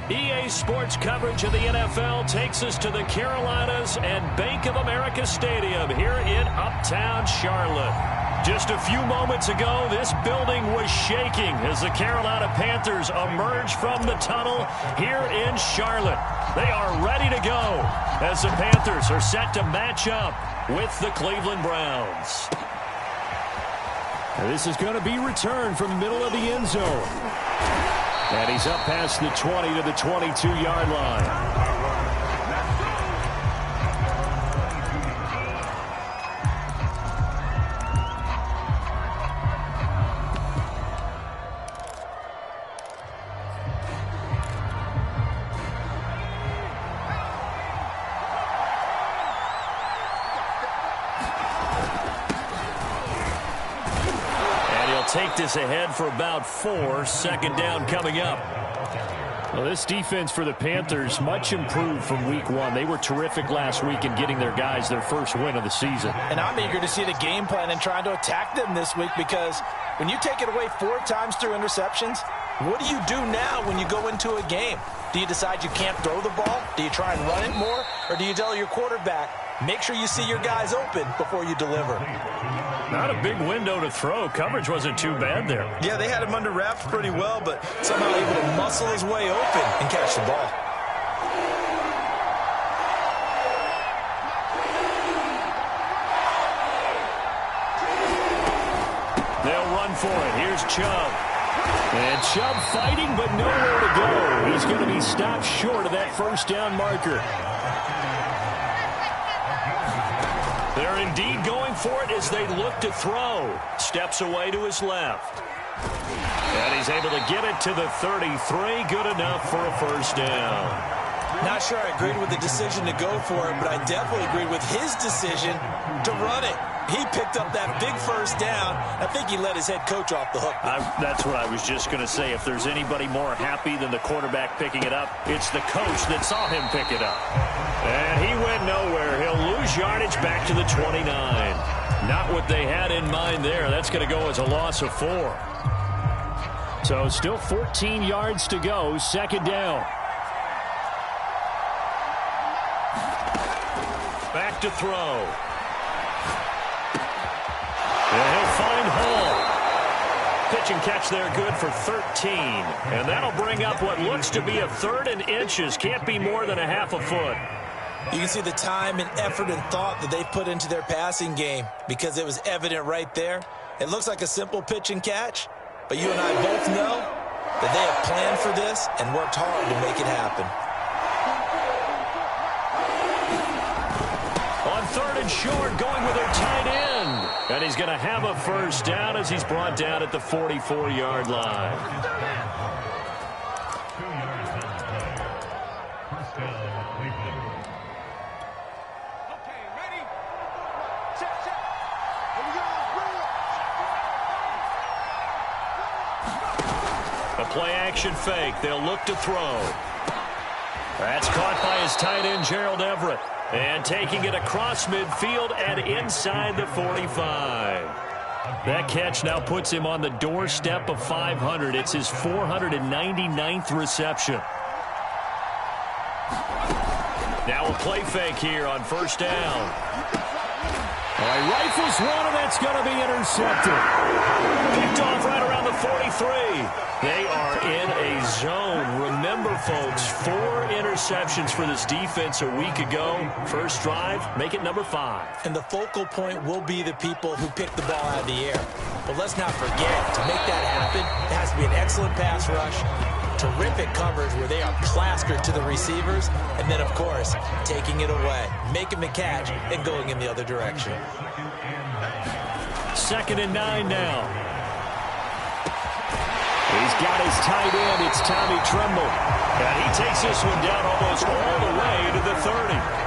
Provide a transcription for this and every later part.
EA Sports coverage of the NFL takes us to the Carolinas and Bank of America Stadium here in Uptown Charlotte. Just a few moments ago, this building was shaking as the Carolina Panthers emerged from the tunnel here in Charlotte. They are ready to go as the Panthers are set to match up with the Cleveland Browns. Now this is going to be returned from the middle of the end zone. And he's up past the 20 to the 22-yard line. Take this ahead for about 4. Second down coming up. Well, this defense for the Panthers much improved from week 1. They were terrific last week in getting their guys their first win of the season. And I'm eager to see the game plan and trying to attack them this week, because when you take it away 4 times through interceptions, what do you do now when you go into a game? Do you decide you can't throw the ball? Do you try and run it more? Or do you tell your quarterback, make sure you see your guys open before you deliver? Not a big window to throw. Coverage wasn't too bad there. Yeah, they had him under wraps pretty well, but somehow able to muscle his way open and catch the ball. They'll run for it. Here's Chubb. And Chubb fighting, but nowhere to go. He's going to be stopped short of that first down marker. They're indeed going for it as they look to throw. Steps away to his left. And he's able to get it to the 33. Good enough for a first down. Not sure I agreed with the decision to go for it, but I definitely agreed with his decision to run it. He picked up that big first down. I think he let his head coach off the hook. That's what I was just going to say. If there's anybody more happy than the quarterback picking it up, it's the coach that saw him pick it up. And he went nowhere. He'll lose yardage back to the 29. Not what they had in mind there. That's going to go as a loss of 4. So still 14 yards to go. Second down. Back to throw. And he'll find Hall. Pitch and catch there, good for 13. And that'll bring up what looks to be a 3rd and inches. Can't be more than a half a foot. You can see the time and effort and thought that they put into their passing game, because it was evident right there. It looks like a simple pitch and catch, but you and I both know that they have planned for this and worked hard to make it happen. On 3rd and short, going with their tight end. And he's going to have a first down as he's brought down at the 44-yard line. A play-action fake. They'll look to throw. That's caught by his tight end, Gerald Everett. And taking it across midfield and inside the 45. That catch now puts him on the doorstep of 500. It's his 499th reception. Now a play fake here on first down. He rifles one, and that's going to be intercepted. Picked off right around the 43. They are in a zone. Remember, folks, 4 interceptions for this defense a week ago. First drive, make it number 5. And the focal point will be the people who pick the ball out of the air. But let's not forget, to make that happen, it has to be an excellent pass rush, terrific coverage where they are plastered to the receivers, and then, of course, taking it away, making the catch, and going in the other direction. 2nd and 9 now. He's got his tight end. It's Tommy Tremble. And he takes this one down almost all the way to the 30.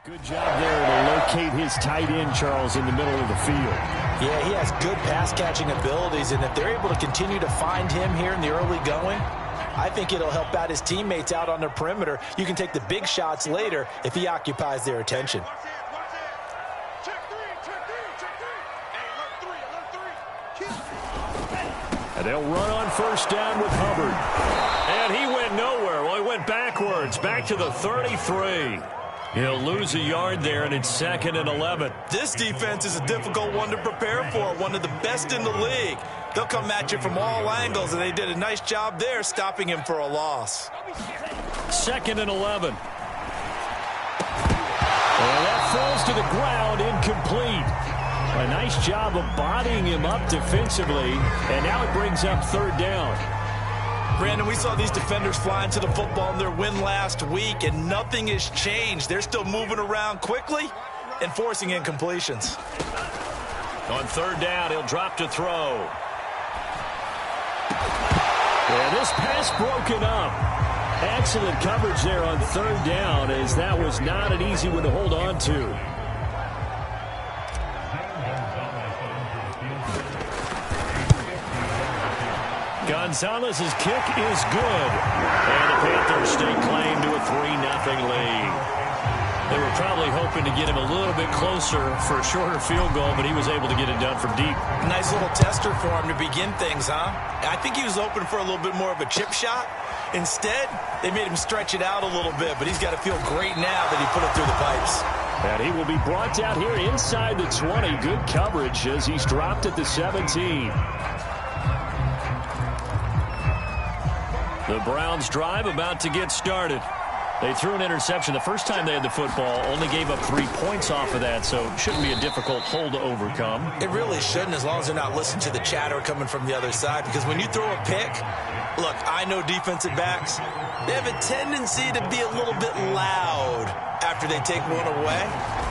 Good job there to locate his tight end, Charles, in the middle of the field. Yeah, he has good pass-catching abilities, and if they're able to continue to find him here in the early going, I think it'll help out his teammates out on the perimeter. You can take the big shots later if he occupies their attention. And they'll run on first down with Hubbard. And he went nowhere. Well, he went backwards, back to the 33. He'll lose a yard there, and it's 2nd and 11. This defense is a difficult one to prepare for, one of the best in the league. They'll come at you from all angles, and they did a nice job there stopping him for a loss. 2nd and 11. And that falls to the ground, incomplete. A nice job of bodying him up defensively, and now it brings up 3rd down. Brandon, we saw these defenders flying to the football in their win last week, and nothing has changed. They're still moving around quickly and forcing incompletions. On 3rd down, he'll drop to throw. And this pass broken up. Excellent coverage there on 3rd down, as that was not an easy one to hold on to. Gonzalez's kick is good. And the Panthers stake claim to a 3-0 lead. They were probably hoping to get him a little bit closer for a shorter field goal, but he was able to get it done from deep. Nice little tester for him to begin things, huh? I think he was hoping for a little bit more of a chip shot. Instead, they made him stretch it out a little bit, but he's got to feel great now that he put it through the pipes. And he will be brought down here inside the 20. Good coverage as he's dropped at the 17. The Browns drive about to get started. They threw an interception the first time they had the football, only gave up 3 points off of that, so it shouldn't be a difficult hole to overcome. It really shouldn't, as long as they're not listening to the chatter coming from the other side, because when you throw a pick, look, I know defensive backs, they have a tendency to be a little bit loud after they take one away,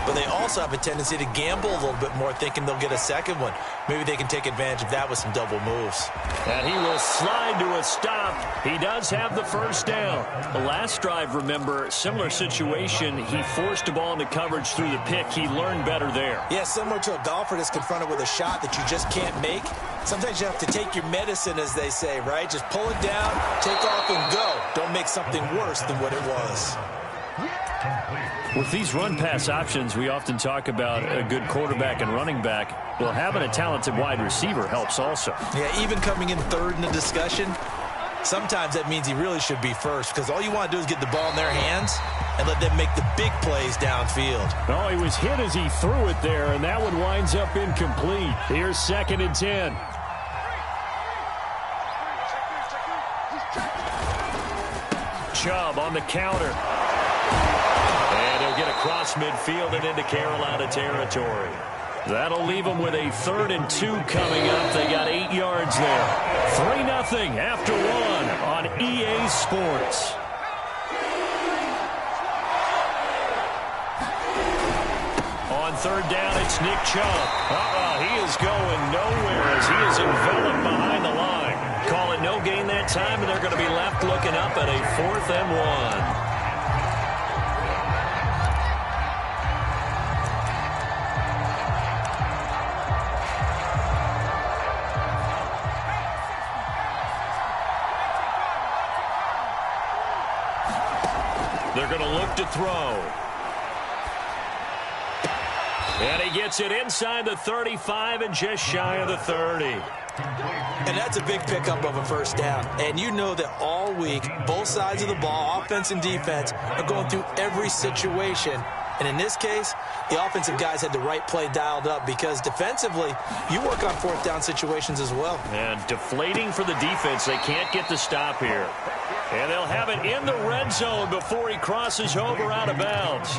but they also have a tendency to gamble a little bit more, thinking they'll get a second one. Maybe they can take advantage of that with some double moves. And he will slide to a stop. He does have the first down. The last drive, remember, similar situation. He forced a ball into coverage through the pick. He learned better there. Yeah, similar to a golfer that's confronted with a shot that you just can't make. Sometimes you have to take your medicine, as they say, right? Just pull it down, take off, and go. Don't make something worse than what it was. With these run-pass options, we often talk about a good quarterback and running back. Well, having a talented wide receiver helps also. Yeah, even coming in 3rd in the discussion, sometimes that means he really should be first, because all you want to do is get the ball in their hands and let them make the big plays downfield. Oh, he was hit as he threw it there, and that one winds up incomplete. Here's 2nd and 10. Chubb on the counter. And he'll get across midfield and into Carolina territory. That'll leave them with a 3rd and 2 coming up. They got 8 yards there. 3-0 after 1 on EA Sports. On 3rd down, it's Nick Chubb. He is going nowhere as he is enveloped behind the line. Call it no gain that time, and they're going to be left looking up at a 4th and 1. They're going to look to throw. And he gets it inside the 35 and just shy of the 30. And that's a big pickup of a first down. And you know that all week, both sides of the ball, offense and defense, are going through every situation. And in this case, the offensive guys had the right play dialed up, because defensively, you work on 4th down situations as well. And deflating for the defense. They can't get the stop here. And they'll have it in the red zone before he crosses over out of bounds.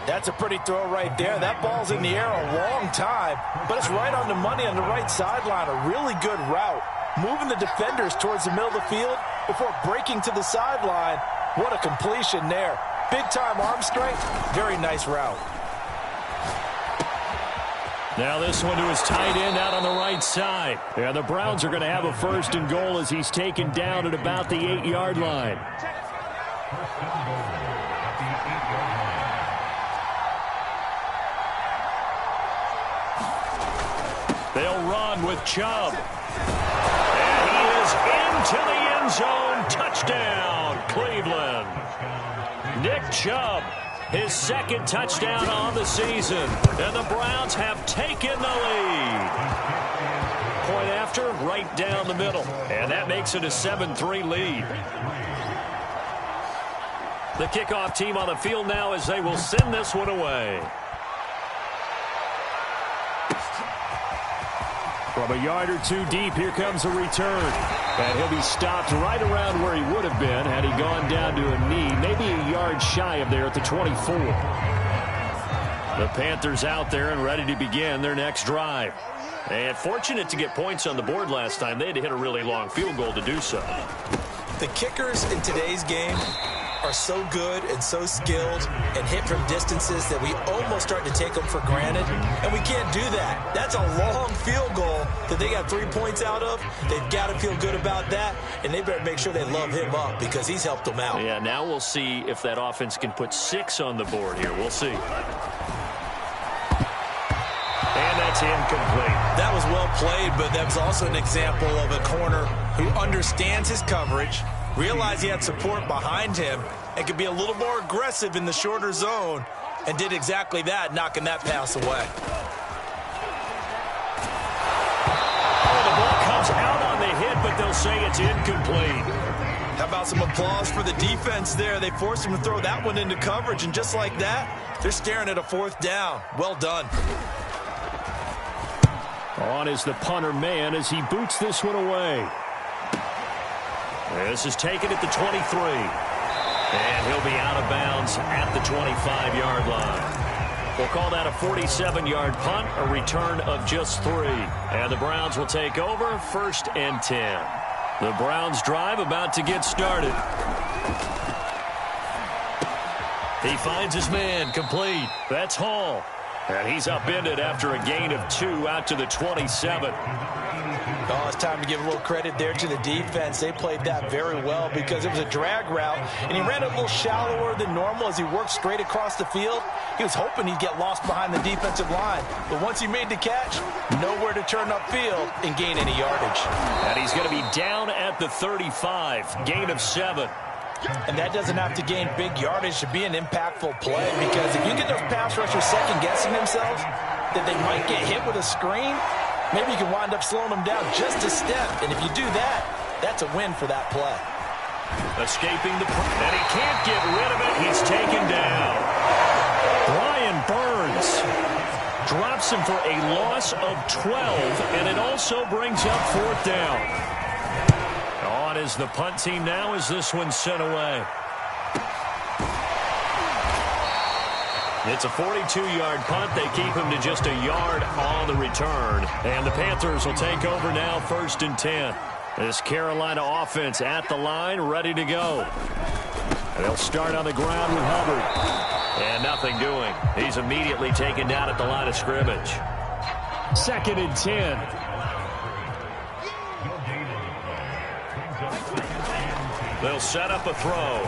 That's a pretty throw right there. That ball's in the air a long time, but it's right on the money on the right sideline. A really good route. Moving the defenders towards the middle of the field before breaking to the sideline. What a completion there. Big-time arm strength. Very nice route. Now this one to his tight end out on the right side. Yeah, the Browns are going to have a 1st and goal as he's taken down at about the 8-yard line. They'll run with Chubb. And he is into the end zone. Touchdown, Cleveland. Nick Chubb, his second touchdown on the season. And the Browns have taken the lead. Point after, right down the middle. And that makes it a 7-3 lead. The kickoff team on the field now as they will send this one away. From a yard or two deep, here comes a return. And he'll be stopped right around where he would have been had he gone down to a knee, maybe a yard shy of there at the 24. The Panthers out there and ready to begin their next drive. And fortunate to get points on the board last time. They had to hit a really long field goal to do so. The kickers in today's game are so good and so skilled and hit from distances that we almost start to take them for granted, and we can't do that. That's a long field goal that they got 3 points out of. They've got to feel good about that, and they better make sure they love him up because he's helped them out. Yeah, now we'll see if that offense can put 6 on the board here. We'll see. And that's incomplete. That was well played, but that was also an example of a corner who understands his coverage, realized he had support behind him, and could be a little more aggressive in the shorter zone, and did exactly that, knocking that pass away. Oh, the ball comes out on the hit, but they'll say it's incomplete. How about some applause for the defense there? They forced him to throw that one into coverage, and just like that, they're staring at a 4th down. Well done. On is the punter man as he boots this one away. This is taken at the 23. And he'll be out of bounds at the 25-yard line. We'll call that a 47-yard punt, a return of just 3. And the Browns will take over, 1st and 10. The Browns drive about to get started. He finds his man, complete. That's Hall. And he's upended after a gain of 2 out to the 27. Oh, it's time to give a little credit there to the defense. They played that very well because it was a drag route, and he ran a little shallower than normal as he worked straight across the field. He was hoping he'd get lost behind the defensive line, but once he made the catch, nowhere to turn upfield and gain any yardage. And he's going to be down at the 35, gain of 7. And that doesn't have to gain big yardage to be an impactful play, because if you get those pass rushers second-guessing themselves that they might get hit with a screen, maybe you can wind up slowing them down just a step. And if you do that, that's a win for that play. Escaping the and he can't get rid of it. He's taken down. Brian Burns drops him for a loss of 12, and it also brings up 4th down. On is the punt team now as this one's sent away. It's a 42-yard punt. They keep him to just a yard on the return. And the Panthers will take over now, 1st and 10. This Carolina offense at the line, ready to go. They'll start on the ground with Hubbard. And nothing doing. He's immediately taken down at the line of scrimmage. 2nd and 10. They'll set up a throw.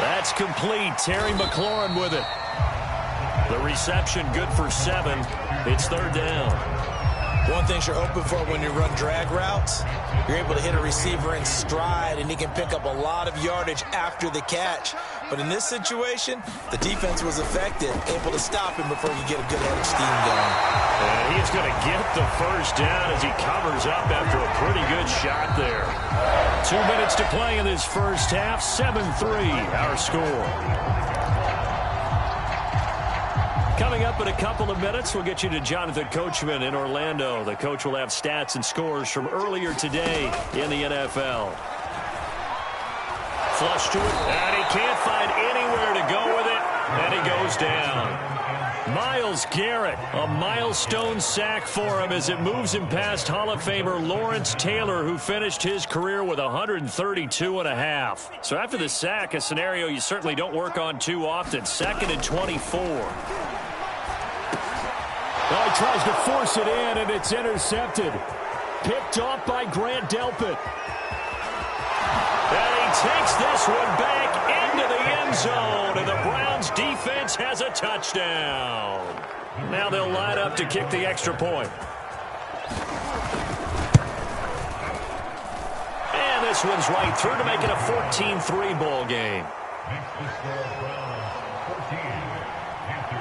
That's complete. Terry McLaurin with it. The reception good for 7. It's 3rd down. One thing you're hoping for when you run drag routes, you're able to hit a receiver in stride, and he can pick up a lot of yardage after the catch. But in this situation, the defense was effective, able to stop him before you get a good head of steam going. And he's going to get the 1st down as he covers up after a pretty good shot there. 2 minutes to play in this first half. 7-3 our score. Coming up in a couple of minutes, we'll get you to Jonathan Coachman in Orlando. The coach will have stats and scores from earlier today in the NFL. Flush to it, and he can't find anywhere to go with it, and he goes down. Myles Garrett, a milestone sack for him as it moves him past Hall of Famer Lawrence Taylor, who finished his career with 132.5. So after the sack, a scenario you certainly don't work on too often. 2nd and 24. Well, he tries to force it in, and it's intercepted. Picked off by Grant Delpit. And he takes this one back into the end zone, and the Browns defense has a touchdown. Now they'll line up to kick the extra point. And this one's right through to make it a 14-3 ball game.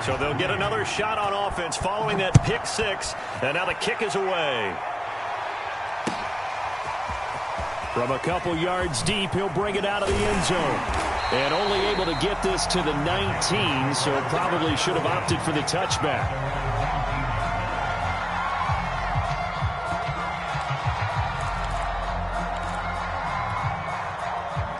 So they'll get another shot on offense following that pick six. And now the kick is away. From a couple yards deep, he'll bring it out of the end zone. And only able to get this to the 19, so probably should have opted for the touchback.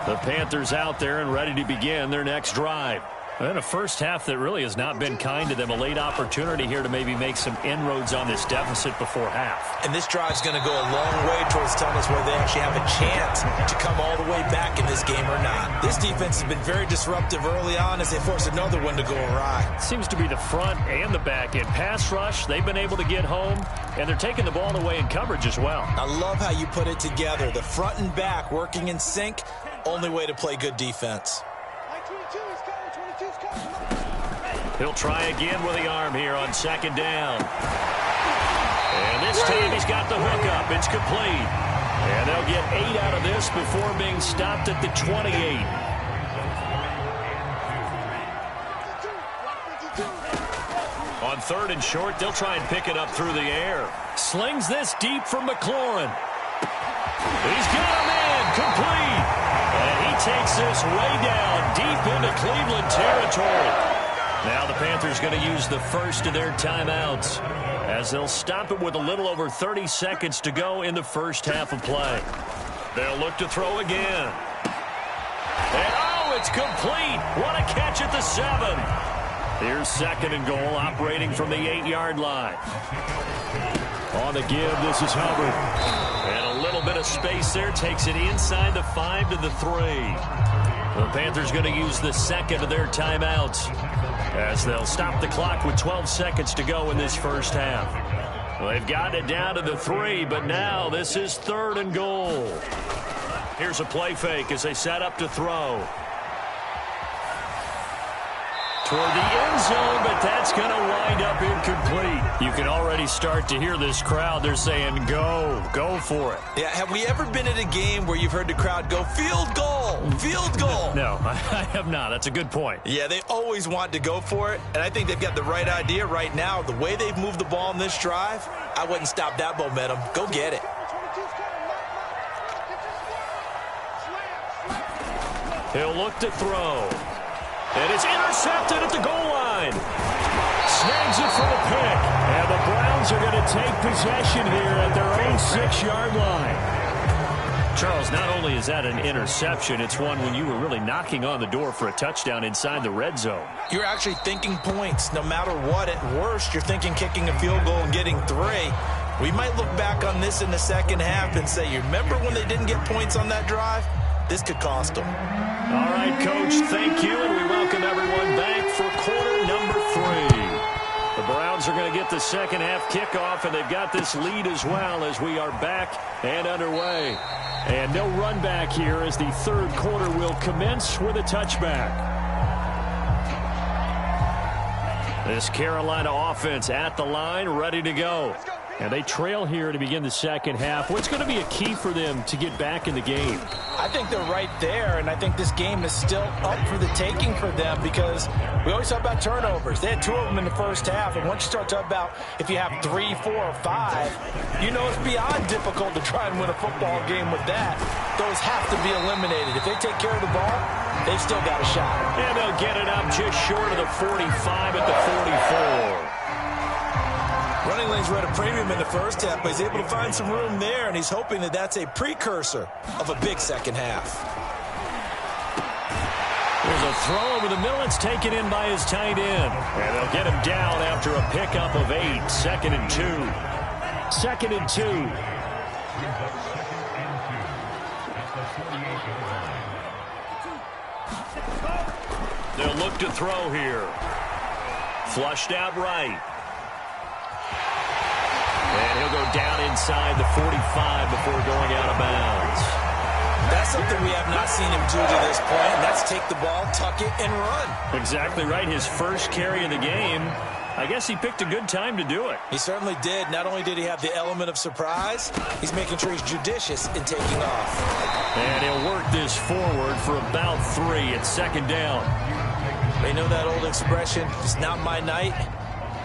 The Panthers out there and ready to begin their next drive. And a first half that really has not been kind to them. A late opportunity here to maybe make some inroads on this deficit before half. And this drive's going to go a long way towards telling us whether they actually have a chance to come all the way back in this game or not. This defense has been very disruptive early on as they force another one to go awry. Seems to be the front and the back end. Pass rush, they've been able to get home, and they're taking the ball away in coverage as well. I love how you put it together. The front and back working in sync, only way to play good defense. He'll try again with the arm here on second down. And this time he's got the hook up. It's complete. And they'll get 8 out of this before being stopped at the 28. On third and short, they'll try and pick it up through the air. Slings this deep from McLaurin. He's got a man complete. And he takes this way down deep into Cleveland territory. Now the Panthers going to use the first of their timeouts as they'll stop it with a little over 30 seconds to go in the first half of play. They'll look to throw again. And oh, it's complete. What a catch at the 7. Here's second and goal operating from the 8-yard line. On the give, this is Hubbard. And a little bit of space there takes it inside the 5 to the 3. The Panthers going to use the second of their timeouts as they'll stop the clock with 12 seconds to go in this first half. Well, they've got it down to the 3, but now this is third and goal. Here's a play fake as they set up to throw. Toward the end zone, but that's going to wind up incomplete. You can already start to hear this crowd. They're saying, go for it. Yeah, have we ever been at a game where you've heard the crowd go, field goal, field goal? No, I have not. That's a good point. Yeah, they always want to go for it, and I think they've got the right idea right now. The way they've moved the ball in this drive, I wouldn't stop that momentum. Go get it. He'll look to throw. And it's intercepted at the goal line. Snags it for the pick. And the Browns are going to take possession here at their own 6-yard line. Charles, not only is that an interception, it's one when you were really knocking on the door for a touchdown inside the red zone. You're actually thinking points. No matter what, at worst, you're thinking kicking a field goal and getting 3. We might look back on this in the second half and say, you remember when they didn't get points on that drive? This could cost them. All right, Coach, thank you, and we welcome everyone back for quarter number 3. The Browns are going to get the second half kickoff, and they've got this lead as well as we are back and underway. And no run back here as the third quarter will commence with a touchback. This Carolina offense at the line, ready to go. And they trail here to begin the second half. What's going to be a key for them to get back in the game? I think they're right there, and I think this game is still up for the taking for them because we always talk about turnovers. They had 2 of them in the first half, and once you start talking about if you have 3, 4, or 5, you know it's beyond difficult to try and win a football game with that. Those have to be eliminated. If they take care of the ball, they've still got a shot. And they'll get it up just short of the 45 at the 44. Running lanes were at a premium in the first half, but he's able to find some room there, and he's hoping that that's a precursor of a big second half. There's a throw over the middle. It's taken in by his tight end. And they'll get him down after a pickup of 8. Second and 2. Second and 2. They'll look to throw here. Flushed out right. And he'll go down inside the 45 before going out of bounds. That's something we have not seen him do to this point, and that's take the ball, tuck it, and run. Exactly right. His first carry of the game, I guess he picked a good time to do it. He certainly did. Not only did he have the element of surprise, he's making sure he's judicious in taking off. And he'll work this forward for about 3. It's second down. They know that old expression, it's not my night.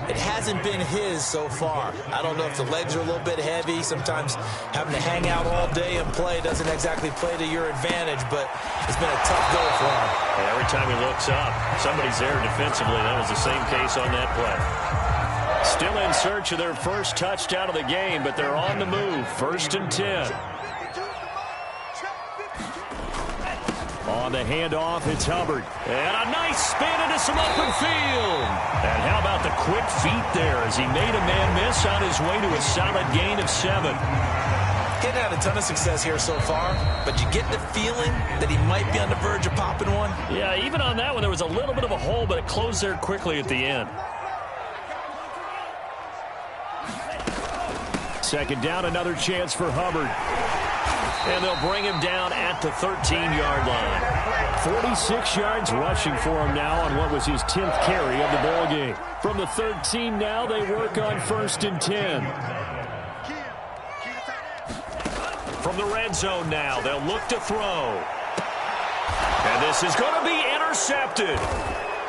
It hasn't been his so far. I don't know if the legs are a little bit heavy. Sometimes having to hang out all day and play doesn't exactly play to your advantage, but it's been a tough go for him. And every time he looks up, somebody's there defensively. That was the same case on that play. Still in search of their first touchdown of the game, but they're on the move. 1st and 10. On the handoff, it's Hubbard. And a nice spin into some open field. And how about the quick feet there as he made a man miss on his way to a solid gain of 7. He hadn't had a ton of success here so far, but you get the feeling that he might be on the verge of popping one. Yeah, even on that one, there was a little bit of a hole, but it closed there quickly at the end. Second down, another chance for Hubbard. And they'll bring him down at the 13-yard line. 46 yards rushing for him now on what was his 10th carry of the ball game. From the 13 now, they work on 1st and 10. From the red zone now, they'll look to throw. And this is going to be intercepted.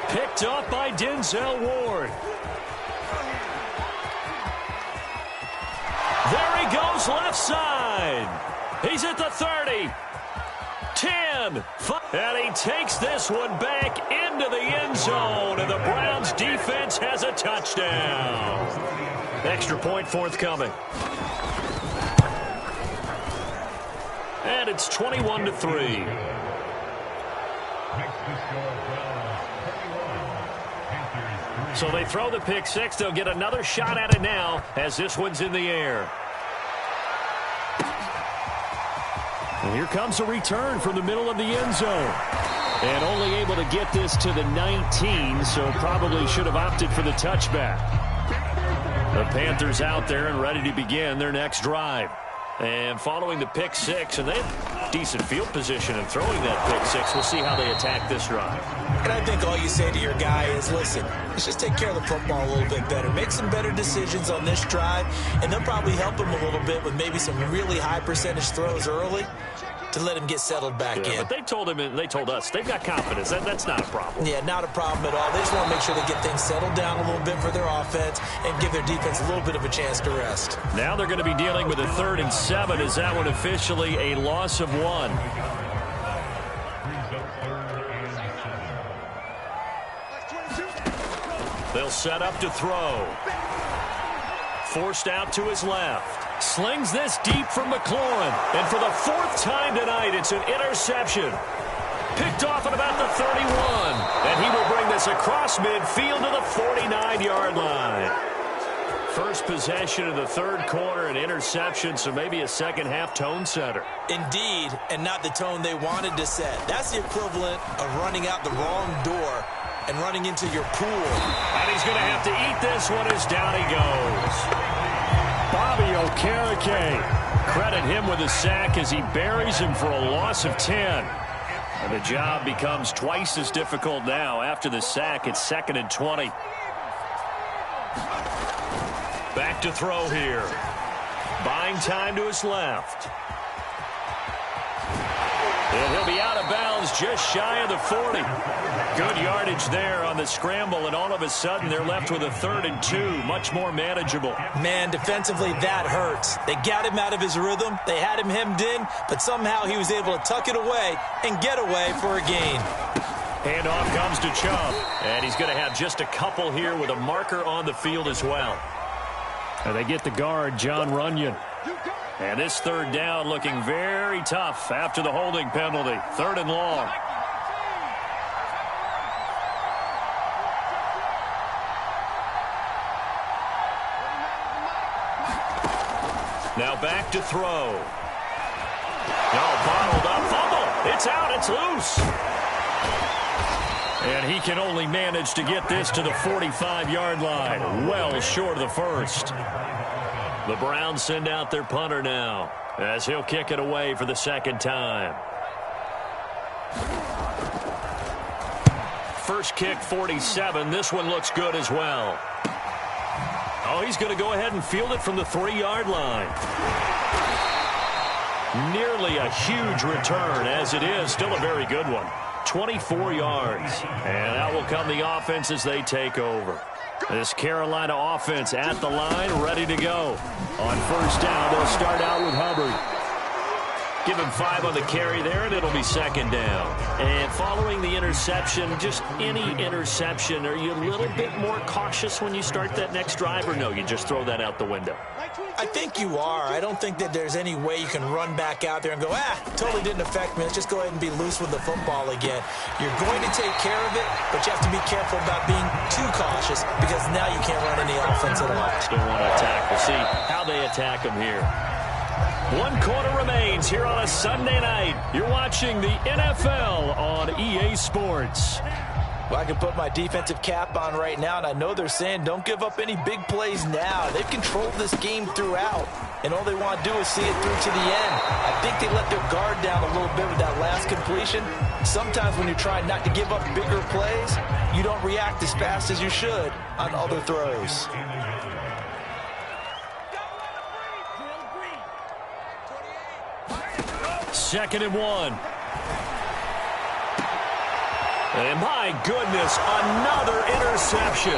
Picked up by Denzel Ward. There he goes, left side. He's at the 30, 10, 5, and he takes this one back into the end zone, and the Browns defense has a touchdown. Extra point forthcoming. And it's 21-3. So they throw the pick 6. They'll get another shot at it now as this one's in the air. And here comes a return from the middle of the end zone. And only able to get this to the 19, so probably should have opted for the touchback. The Panthers out there and ready to begin their next drive. And following the pick 6, and they have decent field position in throwing that pick 6. We'll see how they attack this drive. And I think all you say to your guy is, listen, let's just take care of the football a little bit better. Make some better decisions on this drive, and they'll probably help him a little bit with maybe some really high percentage throws early to let him get settled back in. But they told him, and they told us, they've got confidence. That's not a problem. Yeah, not a problem at all. They just want to make sure they get things settled down a little bit for their offense and give their defense a little bit of a chance to rest. Now they're going to be dealing with a 3rd and 7. Is that one officially a loss of 1? They'll set up to throw. Forced out to his left. Slings this deep from McLaurin. And for the 4th time tonight, it's an interception. Picked off at about the 31. And he will bring this across midfield to the 49-yard line. First possession of the 3rd quarter, an interception, so maybe a second-half tone setter. Indeed, and not the tone they wanted to set. That's the equivalent of running out the wrong door and running into your pool. And he's going to have to eat this one as down he goes. Bobby Okereke. Credit him with a sack as he buries him for a loss of 10. And the job becomes twice as difficult now. After the sack, it's 2nd and 20. Back to throw here. Buying time to his left. And he'll be out of bounds just shy of the 40. Good yardage there on the scramble, and all of a sudden they're left with a 3rd and 2. Much more manageable. Man, defensively, that hurts. They got him out of his rhythm. They had him hemmed in, but somehow he was able to tuck it away and get away for a gain. Handoff comes to Chubb, and he's going to have just a couple here with a marker on the field as well. And they get the guard, John Runyon. And this 3rd down looking very tough after the holding penalty. 3rd and long. Now back to throw. No, bottled up, fumble. It's out, it's loose. And he can only manage to get this to the 45-yard line. Well short of the 1st. The Browns send out their punter now as he'll kick it away for the 2nd time. first kick 47. This one looks good as well. Oh, he's going to go ahead and field it from the 3-yard line. Nearly a huge return, as it is. Still a very good one. 24 yards. And out will come the offense as they take over. This Carolina offense at the line, ready to go. On first down, they'll start out with Hubbard. Give him 5 on the carry there, and it'll be second down. And following the interception, just any interception, are you a little bit more cautious when you start that next drive, or no, you just throw that out the window? I think you are. I don't think that there's any way you can run back out there and go, totally didn't affect me. Let's just go ahead and be loose with the football again. You're going to take care of it, but you have to be careful about being too cautious because now you can't run any offense at all. Still want to attack. We'll see how they attack them here. 1 quarter remains here on a Sunday night. You're watching the NFL on EA Sports. Well, I can put my defensive cap on right now, and I know they're saying don't give up any big plays now. They've controlled this game throughout, and all they want to do is see it through to the end. I think they let their guard down a little bit with that last completion. Sometimes when you're trying not to give up bigger plays, you don't react as fast as you should on other throws. Second and 1. And my goodness, another interception.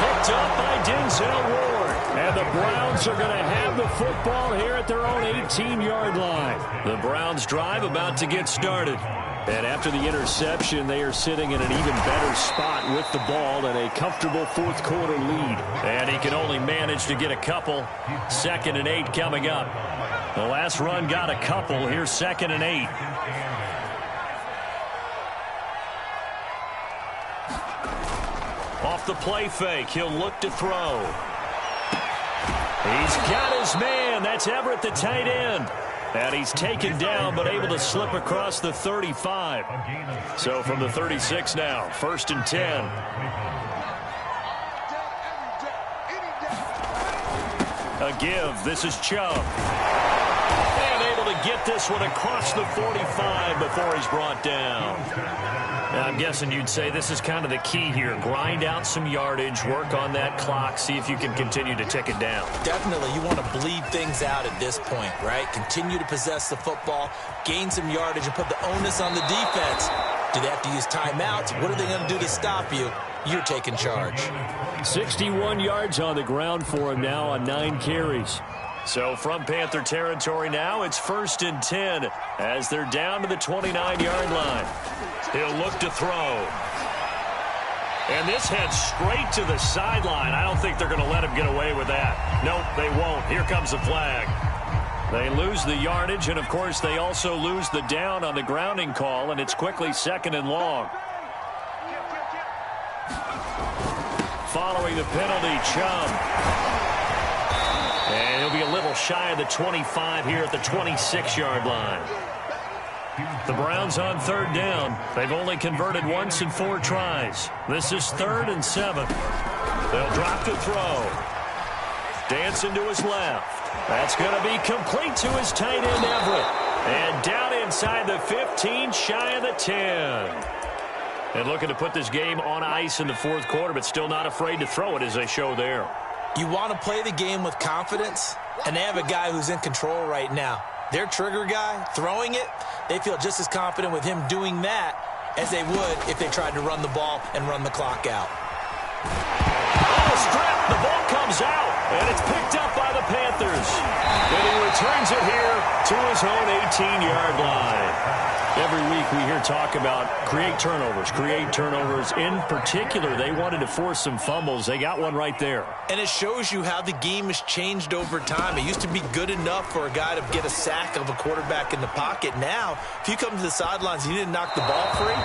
Picked up by Denzel Ward. And the Browns are going to have the football here at their own 18-yard line. The Browns drive about to get started. And after the interception, they are sitting in an even better spot with the ball and a comfortable fourth quarter lead. And he can only manage to get a couple. 2nd and 8 coming up. The last run got a couple. Here's 2nd and 8. Off the play fake, he'll look to throw. He's got his man. That's Everett, the tight end. And he's taken down, but able to slip across the 35. So from the 36 now, 1st and 10. A give. This is Chubb. And able to get this one across the 45 before he's brought down. Now, I'm guessing you'd say this is kind of the key here. Grind out some yardage, work on that clock, see if you can continue to tick it down. Definitely. You want to bleed things out at this point, right? Continue to possess the football, gain some yardage, and put the onus on the defense. Do they have to use timeouts? What are they going to do to stop you? You're taking charge. 61 yards on the ground for him now on 9 carries. So from Panther territory now, it's 1st and 10 as they're down to the 29-yard line. He'll look to throw. And this heads straight to the sideline. I don't think they're going to let him get away with that. Nope, they won't. Here comes the flag. They lose the yardage, and, of course, they also lose the down on the grounding call, and it's quickly 2nd and long. Following the penalty, Chubb. And he'll be a little shy of the 25 here at the 26-yard line. The Browns on 3rd down. They've only converted once in 4 tries. This is 3rd and 7. They'll drop to throw. Dancing to his left. That's going to be complete to his tight end, Everett. And down inside the 15, shy of the 10. And looking to put this game on ice in the 4th quarter, but still not afraid to throw it as they show there. You want to play the game with confidence, and they have a guy who's in control right now. Their trigger guy, throwing it, they feel just as confident with him doing that as they would if they tried to run the ball and run the clock out. Oh, strip. The ball comes out, and it's picked up by the Panthers. And he returns it here to his own 18-yard line. Every week we hear talk about create turnovers. In particular, they wanted to force some fumbles. They got one right there. And it shows you how the game has changed over time. It used to be good enough for a guy to get a sack of a quarterback in the pocket. Now, if you come to the sidelines and you didn't knock the ball free,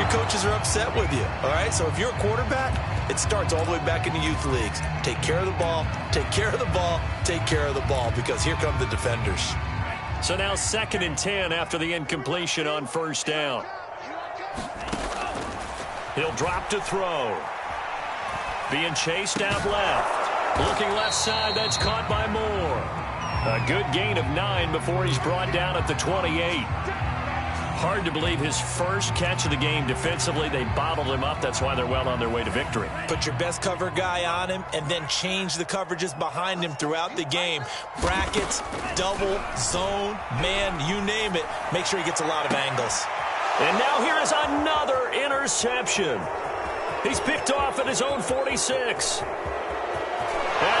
your coaches are upset with you. All right, so if you're a quarterback, it starts all the way back in the youth leagues. Take care of the ball, take care of the ball, take care of the ball, because here come the defenders. So now 2nd and 10 after the incompletion on 1st down. He'll drop to throw. Being chased out left. Looking left side, that's caught by Moore. A good gain of 9 before he's brought down at the 28. Hard to believe his first catch of the game defensively. They bottled him up. That's why they're well on their way to victory. Put your best cover guy on him and then change the coverages behind him throughout the game. Brackets, double, zone, man, you name it. Make sure he gets a lot of angles. And now here is another interception. He's picked off at his own 46. And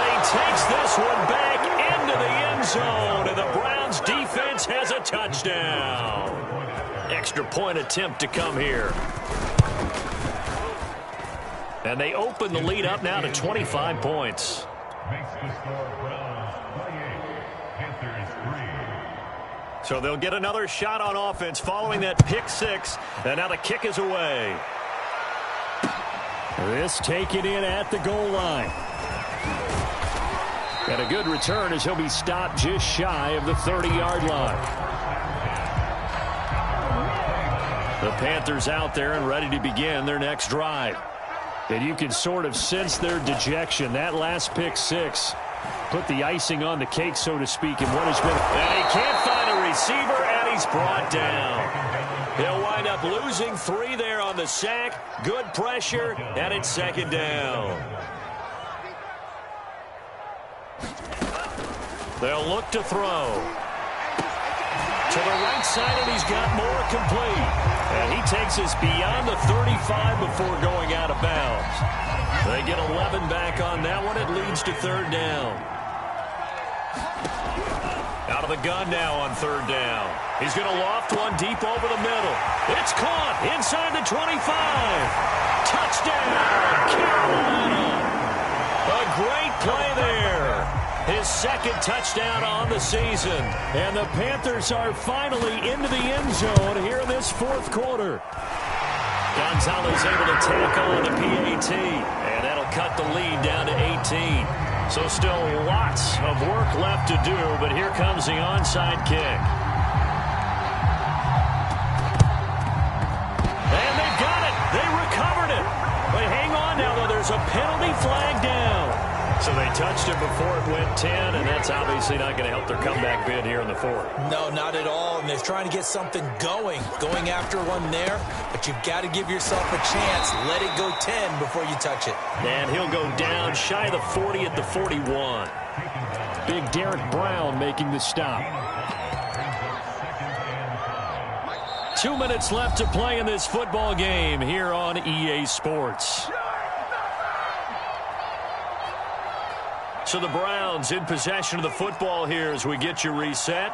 he takes this one back into the end zone. And the Browns defense has a touchdown. Extra point attempt to come here. And they open the lead up now to 25 points. So they'll get another shot on offense following that pick six. And now the kick is away. This taken in at the goal line. And a good return as he'll be stopped just shy of the 30-yard line. The Panthers out there and ready to begin their next drive. And you can sort of sense their dejection. That last pick six put the icing on the cake, so to speak, in what has been. And he can't find a receiver, and he's brought down. He'll wind up losing 3 there on the sack. Good pressure, and it's second down. They'll look to throw. To the right side, and he's got more complete. And he takes us beyond the 35 before going out of bounds. They get 11 back on that one. It leads to third down. Out of the gun now on third down. He's going to loft one deep over the middle. It's caught inside the 25. Touchdown, Carolina. A great play there. His second touchdown on the season. And the Panthers are finally into the end zone here in this fourth quarter. Gonzalez able to tack on the PAT. And that'll cut the lead down to 18. So still lots of work left to do, but here comes the onside kick. And they've got it. They recovered it. But hang on now, though. There's a penalty flag down. So they touched it before it went 10, and that's obviously not going to help their comeback bid here in the fourth. No, not at all, and they're trying to get something going after one there, but you've got to give yourself a chance. Let it go 10 before you touch it. And he'll go down shy of the 40 at the 41. Big Derek Brown making the stop. 2 minutes left to play in this football game here on EA Sports. So the Browns in possession of the football here as we get you reset.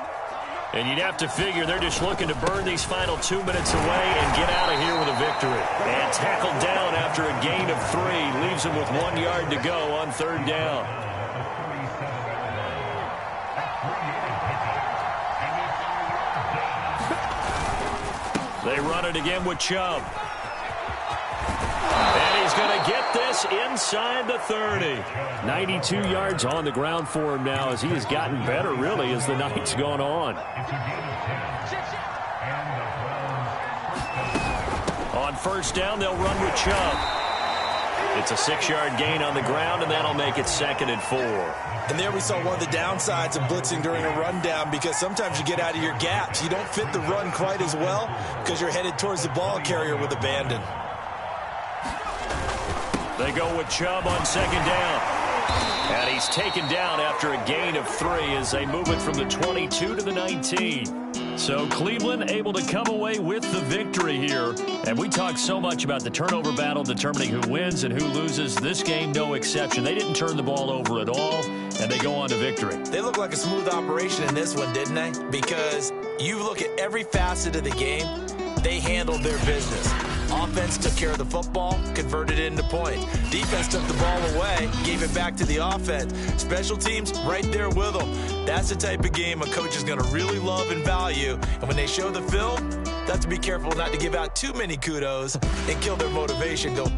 And you'd have to figure they're just looking to burn these final 2 minutes away and get out of here with a victory. And tackled down after a gain of 3. Leaves them with 1 yard to go on third down. They run it again with Chubb. And he's going to get this inside the 30. 92 yards on the ground for him now as he has gotten better, really, as the night's gone on. On first down, they'll run with Chubb. It's a 6-yard gain on the ground, and that'll make it 2nd and 4. And there we saw one of the downsides of blitzing during a rundown, because sometimes you get out of your gaps. You don't fit the run quite as well because you're headed towards the ball carrier with abandon. They go with Chubb on second down. And he's taken down after a gain of 3 as they move it from the 22 to the 19. So Cleveland able to come away with the victory here. And we talk so much about the turnover battle determining who wins and who loses. This game, no exception. They didn't turn the ball over at all, and they go on to victory. They look like a smooth operation in this one, didn't they? Because you look at every facet of the game, they handled their business. Offense took care of the football, converted it into points. Defense took the ball away, gave it back to the offense. Special teams, right there with them. That's the type of game a coach is going to really love and value. And when they show the film, they have to be careful not to give out too many kudos and kill their motivation. Go,